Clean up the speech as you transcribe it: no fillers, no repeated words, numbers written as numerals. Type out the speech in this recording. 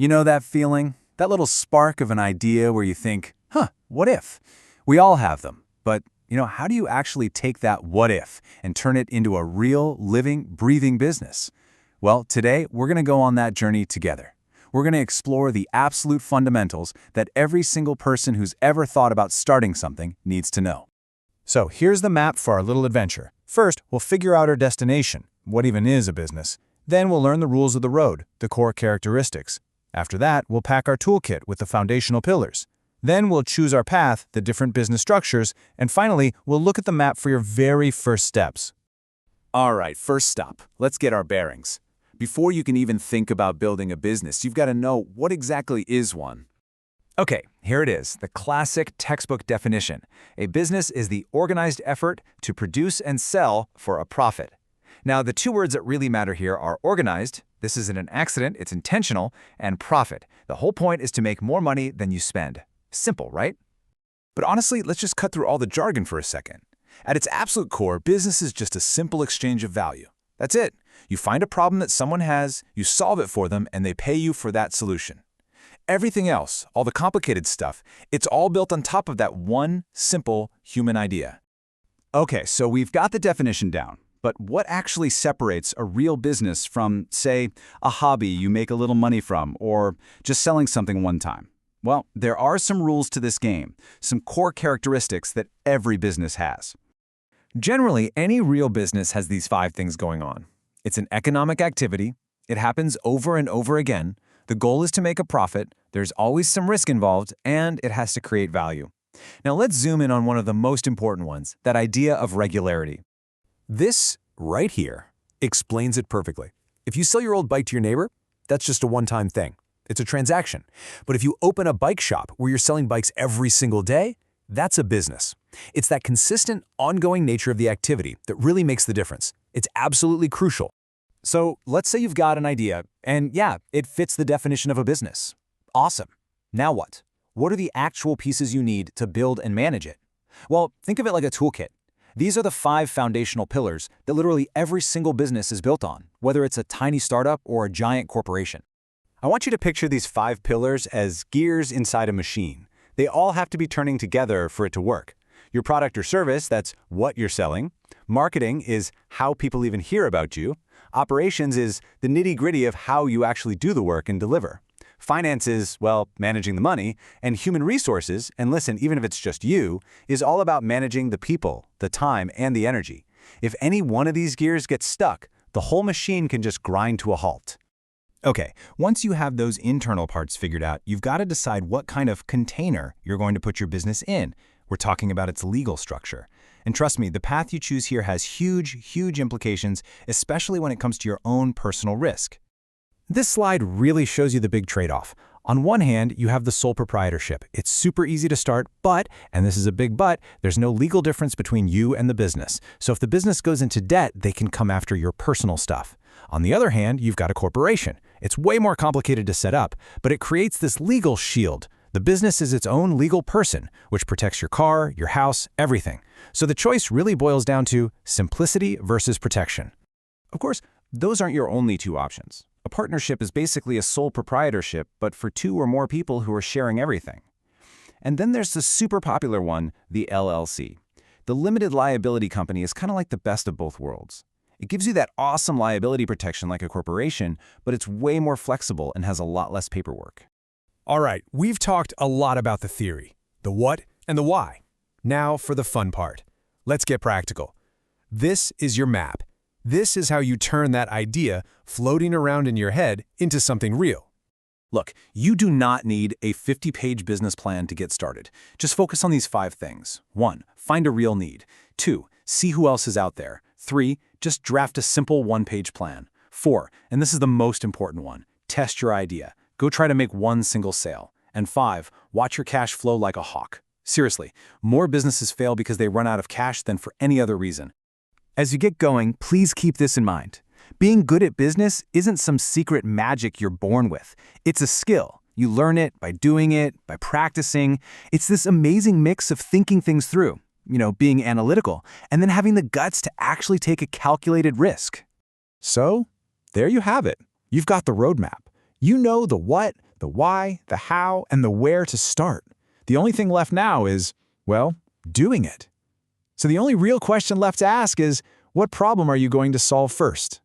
You know that feeling? That little spark of an idea where you think, what if? We all have them. But, how do you actually take that what if and turn it into a real, living, breathing business? Well, today we're going to go on that journey together. We're going to explore the absolute fundamentals that every single person who's ever thought about starting something needs to know. So here's the map for our little adventure. First, we'll figure out our destination. What even is a business? Then we'll learn the rules of the road, the core characteristics. After that, we'll pack our toolkit with the foundational pillars. Then we'll choose our path, the different business structures, and finally, we'll look at the map for your very first steps. All right, first stop. Let's get our bearings. Before you can even think about building a business, you've got to know what exactly is one. Okay, here it is, the classic textbook definition. A business is the organized effort to produce and sell for a profit. Now, the two words that really matter here are organized, this isn't an accident, it's intentional, and profit. The whole point is to make more money than you spend. Simple, right? But honestly, let's just cut through all the jargon for a second. At its absolute core, business is just a simple exchange of value. That's it. You find a problem that someone has, you solve it for them, and they pay you for that solution. Everything else, all the complicated stuff, it's all built on top of that one simple human idea. Okay, so we've got the definition down. But what actually separates a real business from, say, a hobby you make a little money from, or just selling something one time? Well, there are some rules to this game, some core characteristics that every business has. Generally, any real business has these 5 things going on. It's an economic activity. It happens over and over again. The goal is to make a profit. There's always some risk involved, and it has to create value. Now let's zoom in on one of the most important ones, that idea of regularity. This right here explains it perfectly. If you sell your old bike to your neighbor, that's just a one-time thing. It's a transaction. But if you open a bike shop where you're selling bikes every single day, that's a business. It's that consistent, ongoing nature of the activity that really makes the difference. It's absolutely crucial. So let's say you've got an idea, and yeah, it fits the definition of a business. Awesome. Now what? What are the actual pieces you need to build and manage it? Well, think of it like a toolkit. These are the 5 foundational pillars that literally every single business is built on, whether it's a tiny startup or a giant corporation. I want you to picture these 5 pillars as gears inside a machine. They all have to be turning together for it to work. Your product or service, that's what you're selling. Marketing is how people even hear about you. Operations is the nitty-gritty of how you actually do the work and deliver. Finance is, well, managing the money. And human resources, and listen, even if it's just you, is all about managing the people, the time, and the energy. If any one of these gears gets stuck, the whole machine can just grind to a halt. Okay, once you have those internal parts figured out, you've got to decide what kind of container you're going to put your business in. We're talking about its legal structure. And trust me, the path you choose here has huge implications, especially when it comes to your own personal risk. This slide really shows you the big trade-off. On one hand, you have the sole proprietorship. It's super easy to start, but, and this is a big but, there's no legal difference between you and the business. So if the business goes into debt, they can come after your personal stuff. On the other hand, you've got a corporation. It's way more complicated to set up, but it creates this legal shield. The business is its own legal person, which protects your car, your house, everything. So the choice really boils down to simplicity versus protection. Of course, those aren't your only 2 options. A partnership is basically a sole proprietorship, but for 2 or more people who are sharing everything. And then there's the super popular one, the LLC. The limited liability company is kind of like the best of both worlds. It gives you that awesome liability protection like a corporation, but it's way more flexible and has a lot less paperwork. All right, we've talked a lot about the theory, the what and the why. Now for the fun part. Let's get practical. This is your map. This is how you turn that idea floating around in your head into something real. Look, you do not need a 50-page business plan to get started. Just focus on these 5 things. 1, find a real need. 2, see who else is out there. 3, just draft a simple 1-page plan. 4, and this is the most important one, test your idea. Go try to make one single sale. And 5, watch your cash flow like a hawk. Seriously, more businesses fail because they run out of cash than for any other reason. As you get going, please keep this in mind. Being good at business isn't some secret magic you're born with. It's a skill. You learn it by doing it, by practicing. It's this amazing mix of thinking things through, being analytical, and then having the guts to actually take a calculated risk. So, there you have it. You've got the roadmap. You know the what, the why, the how, and the where to start. The only thing left now is, well, doing it. So the only real question left to ask is, what problem are you going to solve first?